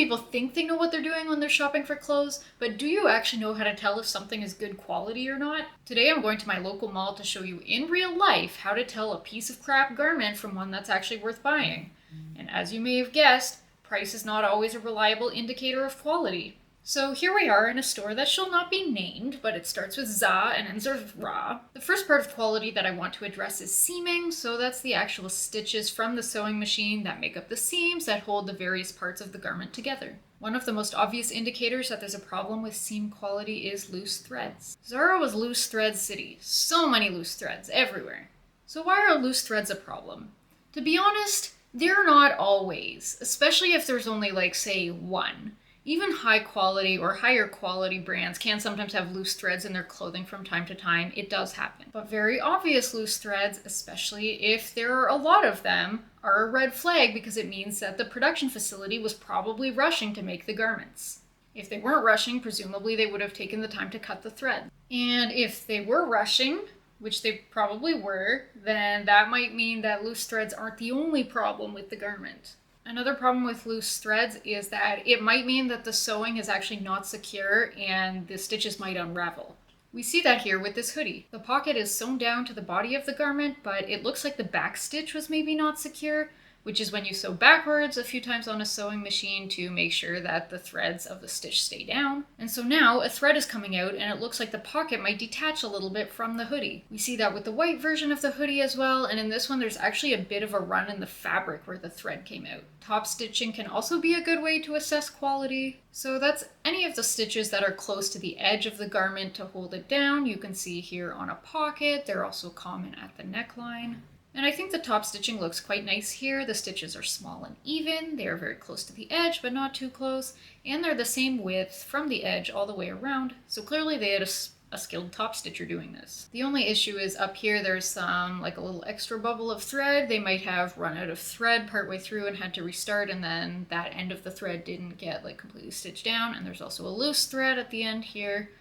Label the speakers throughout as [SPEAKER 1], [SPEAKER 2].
[SPEAKER 1] people think they know what they're doing when they're shopping for clothes, but do you actually know how to tell if something is good quality or not? Today I'm going to my local mall to show you in real life how to tell a piece of crap garment from one that's actually worth buying. And as you may have guessed, price is not always a reliable indicator of quality. So here we are in a store that shall not be named, but it starts with za and ends with ra. The first part of quality that I want to address is seaming, so that's the actual stitches from the sewing machine that make up the seams that hold the various parts of the garment together. One of the most obvious indicators that there's a problem with seam quality is loose threads. Zara was loose thread city. So many loose threads everywhere. So why are loose threads a problem? To be honest, they're not always, especially if there's only say one. Even high quality or higher quality brands can sometimes have loose threads in their clothing from time to time. It does happen. But very obvious loose threads, especially if there are a lot of them, are a red flag because it means that the production facility was probably rushing to make the garments. If they weren't rushing, presumably they would have taken the time to cut the thread. And if they were rushing, which they probably were, then that might mean that loose threads aren't the only problem with the garment. Another problem with loose threads is that it might mean that the sewing is actually not secure and the stitches might unravel. We see that here with this hoodie. The pocket is sewn down to the body of the garment, but it looks like the back stitch was maybe not secure, which is when you sew backwards a few times on a sewing machine to make sure that the threads of the stitch stay down. And so now a thread is coming out and it looks like the pocket might detach a little bit from the hoodie. We see that with the white version of the hoodie as well, and in this one there's actually a bit of a run in the fabric where the thread came out. Top stitching can also be a good way to assess quality. So that's any of the stitches that are close to the edge of the garment to hold it down. You can see here on a pocket. They're also common at the neckline. And I think the top stitching looks quite nice here. The stitches are small and even. They are very close to the edge, but not too close. And they're the same width from the edge all the way around. So clearly they had a skilled top stitcher doing this. The only issue is up here there's some, a little extra bubble of thread. They might have run out of thread partway through and had to restart, and then that end of the thread didn't get completely stitched down. And there's also a loose thread at the end here.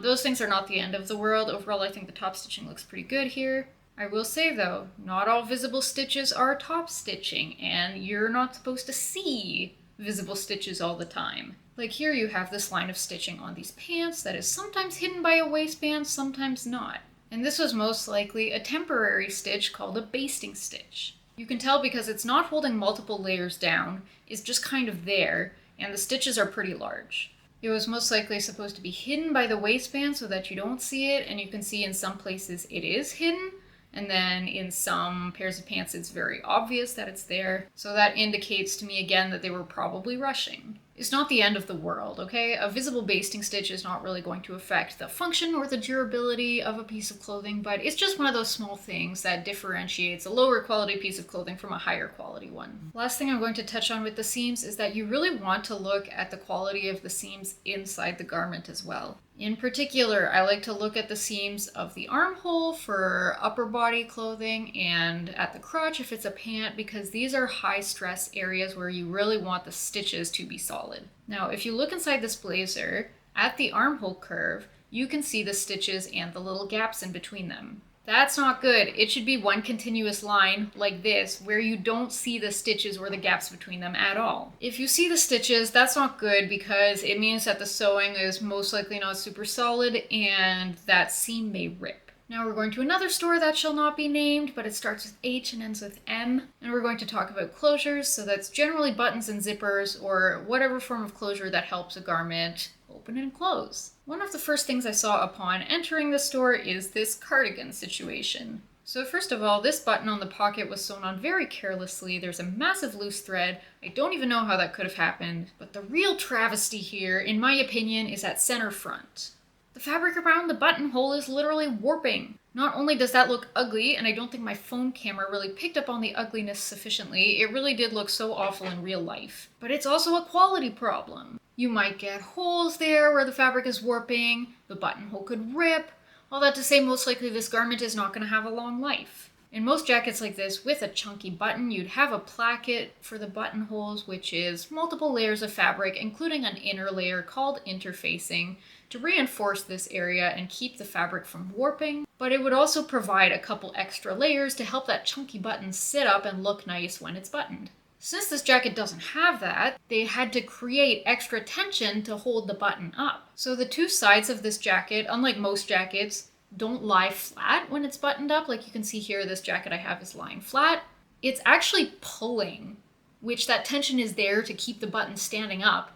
[SPEAKER 1] Those things are not the end of the world. Overall, I think the top stitching looks pretty good here. I will say though, not all visible stitches are top stitching, and you're not supposed to see visible stitches all the time. Like here you have this line of stitching on these pants that is sometimes hidden by a waistband, sometimes not. And this was most likely a temporary stitch called a basting stitch. You can tell because it's not holding multiple layers down, it's just kind of there, and the stitches are pretty large. It was most likely supposed to be hidden by the waistband so that you don't see it, and you can see in some places it is hidden. And then in some pairs of pants, it's very obvious that it's there. So that indicates to me again that they were probably rushing. It's not the end of the world, okay? A visible basting stitch is not really going to affect the function or the durability of a piece of clothing, but it's just one of those small things that differentiates a lower quality piece of clothing from a higher quality one. Last thing I'm going to touch on with the seams is that you really want to look at the quality of the seams inside the garment as well. In particular, I like to look at the seams of the armhole for upper body clothing and at the crotch if it's a pant, because these are high stress areas where you really want the stitches to be solid. Now, if you look inside this blazer, at the armhole curve, you can see the stitches and the little gaps in between them. That's not good. It should be one continuous line like this where you don't see the stitches or the gaps between them at all. If you see the stitches, that's not good because it means that the sewing is most likely not super solid and that seam may rip. Now we're going to another store that shall not be named, but it starts with H and ends with M. And we're going to talk about closures, so that's generally buttons and zippers or whatever form of closure that helps a garment open and close. One of the first things I saw upon entering the store is this cardigan situation. So first of all, this button on the pocket was sewn on very carelessly. There's a massive loose thread. I don't even know how that could have happened. But the real travesty here, in my opinion, is at center front. The fabric around the buttonhole is literally warping. Not only does that look ugly, and I don't think my phone camera really picked up on the ugliness sufficiently, it really did look so awful in real life. But it's also a quality problem. You might get holes there where the fabric is warping, the buttonhole could rip. All that to say, most likely this garment is not going to have a long life. In most jackets like this with a chunky button, you'd have a placket for the buttonholes, which is multiple layers of fabric, including an inner layer called interfacing, to reinforce this area and keep the fabric from warping. But it would also provide a couple extra layers to help that chunky button sit up and look nice when it's buttoned. Since this jacket doesn't have that, they had to create extra tension to hold the button up. So the two sides of this jacket, unlike most jackets, don't lie flat when it's buttoned up. Like you can see here, this jacket I have is lying flat. It's actually pulling, which that tension is there to keep the button standing up,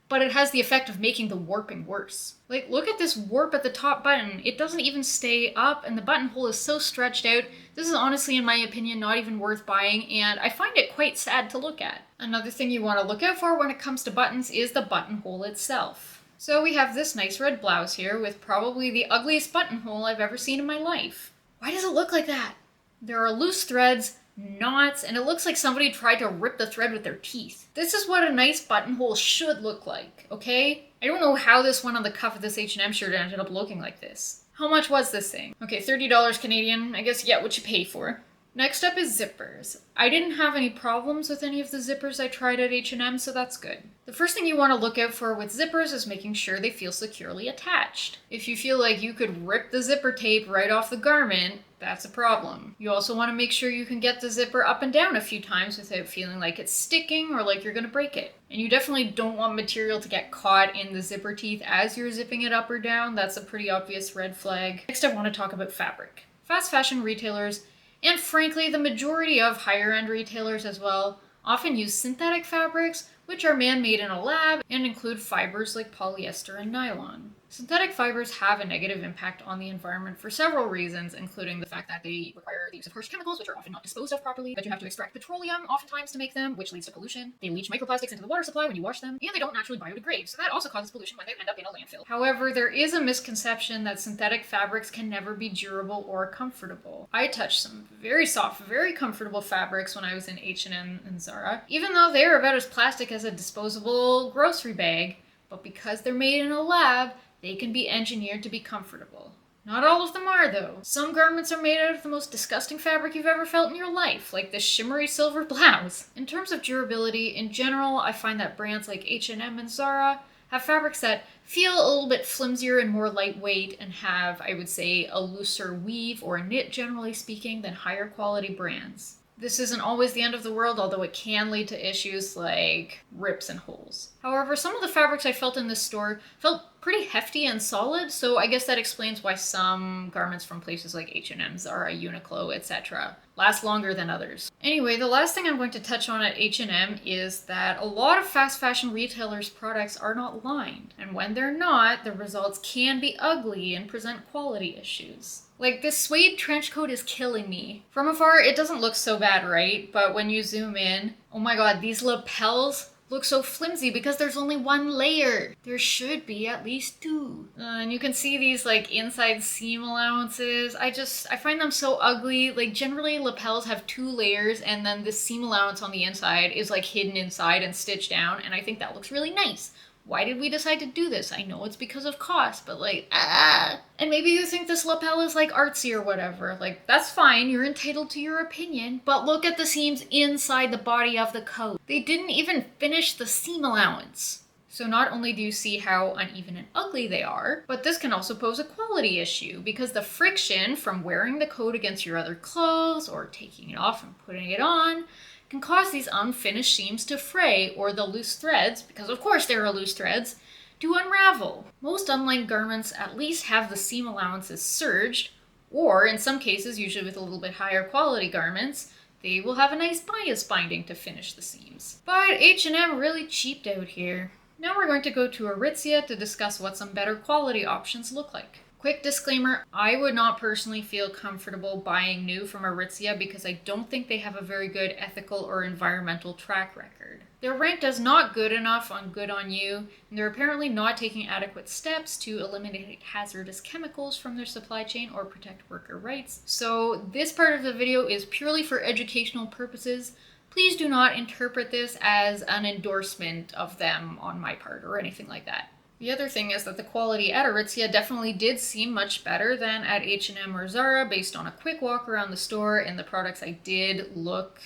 [SPEAKER 1] but it has the effect of making the warping worse. Like, look at this warp at the top button. It doesn't even stay up, and the buttonhole is so stretched out. This is honestly, in my opinion, not even worth buying, and I find it quite sad to look at. Another thing you want to look out for when it comes to buttons is the buttonhole itself. So we have this nice red blouse here with probably the ugliest buttonhole I've ever seen in my life. Why does it look like that? There are loose threads, knots, and it looks like somebody tried to rip the thread with their teeth. This is what a nice buttonhole should look like, okay? I don't know how this one on the cuff of this H&M shirt ended up looking like this. How much was this thing? Okay, $30 Canadian. I guess you get what you pay for. Next up is zippers. I didn't have any problems with any of the zippers I tried at H&M, so that's good. The first thing you want to look out for with zippers is making sure they feel securely attached. If you feel like you could rip the zipper tape right off the garment, that's a problem. You also want to make sure you can get the zipper up and down a few times without feeling like it's sticking or like you're going to break it. And you definitely don't want material to get caught in the zipper teeth as you're zipping it up or down. That's a pretty obvious red flag. Next, I want to talk about fabric. Fast fashion retailers, and frankly, the majority of higher-end retailers as well, often use synthetic fabrics, which are man-made in a lab and include fibers like polyester and nylon. Synthetic fibers have a negative impact on the environment for several reasons, including the fact that they require the use of harsh chemicals, which are often not disposed of properly, that you have to extract petroleum oftentimes to make them, which leads to pollution. They leach microplastics into the water supply when you wash them, and they don't naturally biodegrade, so that also causes pollution when they end up in a landfill. However, there is a misconception that synthetic fabrics can never be durable or comfortable. I touched some very soft, very comfortable fabrics when I was in H&M and Zara, even though they are about as plastic as a disposable grocery bag, but because they're made in a lab, they can be engineered to be comfortable. Not all of them are, though. Some garments are made out of the most disgusting fabric you've ever felt in your life, like this shimmery silver blouse. In terms of durability, in general, I find that brands like H&M and Zara have fabrics that feel a little bit flimsier and more lightweight and have, I would say, a looser weave or knit, generally speaking, than higher quality brands. This isn't always the end of the world, although it can lead to issues like rips and holes. However, some of the fabrics I felt in this store felt pretty hefty and solid, so I guess that explains why some garments from places like H&M, Zara, Uniqlo, etc. last longer than others. Anyway, the last thing I'm going to touch on at H&M is that a lot of fast fashion retailers' products are not lined, and when they're not, the results can be ugly and present quality issues. Like, this suede trench coat is killing me. From afar, it doesn't look so bad, right? But when you zoom in, oh my god, these lapels look so flimsy because there's only one layer. There should be at least two. And you can see these like inside seam allowances. I find them so ugly. Like, generally lapels have two layers and then the seam allowance on the inside is like hidden inside and stitched down, and I think that looks really nice. Why did we decide to do this? I know it's because of cost, but like, And maybe you think this lapel is like artsy or whatever. Like, that's fine, you're entitled to your opinion, but look at the seams inside the body of the coat. They didn't even finish the seam allowance. So not only do you see how uneven and ugly they are, but this can also pose a quality issue because the friction from wearing the coat against your other clothes or taking it off and putting it on can cause these unfinished seams to fray, or the loose threads, because of course there are loose threads, to unravel. Most unlined garments at least have the seam allowances serged, or in some cases, usually with a little bit higher quality garments, they will have a nice bias binding to finish the seams. But H&M really cheaped out here. Now we're going to go to Aritzia to discuss what some better quality options look like. Quick disclaimer, I would not personally feel comfortable buying new from Aritzia because I don't think they have a very good ethical or environmental track record. They're ranked as not good enough on Good On You, and they're apparently not taking adequate steps to eliminate hazardous chemicals from their supply chain or protect worker rights. So this part of the video is purely for educational purposes. Please do not interpret this as an endorsement of them on my part or anything like that. The other thing is that the quality at Aritzia definitely did seem much better than at H&M or Zara based on a quick walk around the store and the products I did look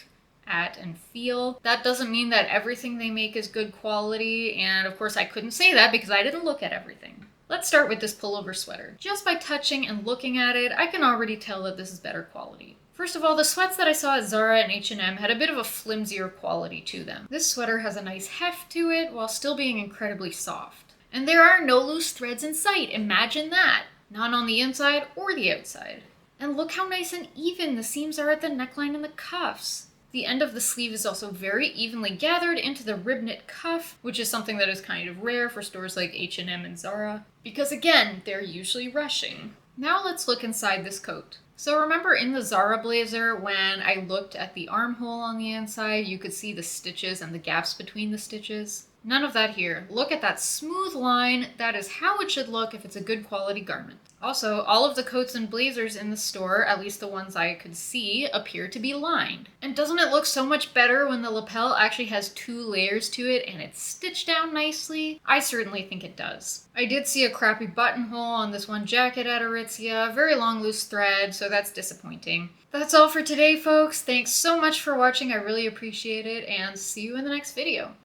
[SPEAKER 1] at and feel. That doesn't mean that everything they make is good quality, and of course I couldn't say that because I didn't look at everything. Let's start with this pullover sweater. Just by touching and looking at it, I can already tell that this is better quality. First of all, the sweats that I saw at Zara and H&M had a bit of a flimsier quality to them. This sweater has a nice heft to it while still being incredibly soft. And there are no loose threads in sight, imagine that! None on the inside or the outside. And look how nice and even the seams are at the neckline and the cuffs. The end of the sleeve is also very evenly gathered into the rib knit cuff, which is something that is kind of rare for stores like H&M and Zara, because again, they're usually rushing. Now let's look inside this coat. So remember in the Zara blazer, when I looked at the armhole on the inside, you could see the stitches and the gaps between the stitches? None of that here. Look at that smooth line. That is how it should look if it's a good quality garment. Also, all of the coats and blazers in the store, at least the ones I could see, appear to be lined. And doesn't it look so much better when the lapel actually has 2 layers to it and it's stitched down nicely? I certainly think it does. I did see a crappy buttonhole on this one jacket at Aritzia, very long loose thread, so that's disappointing. That's all for today, folks. Thanks so much for watching. I really appreciate it, and see you in the next video.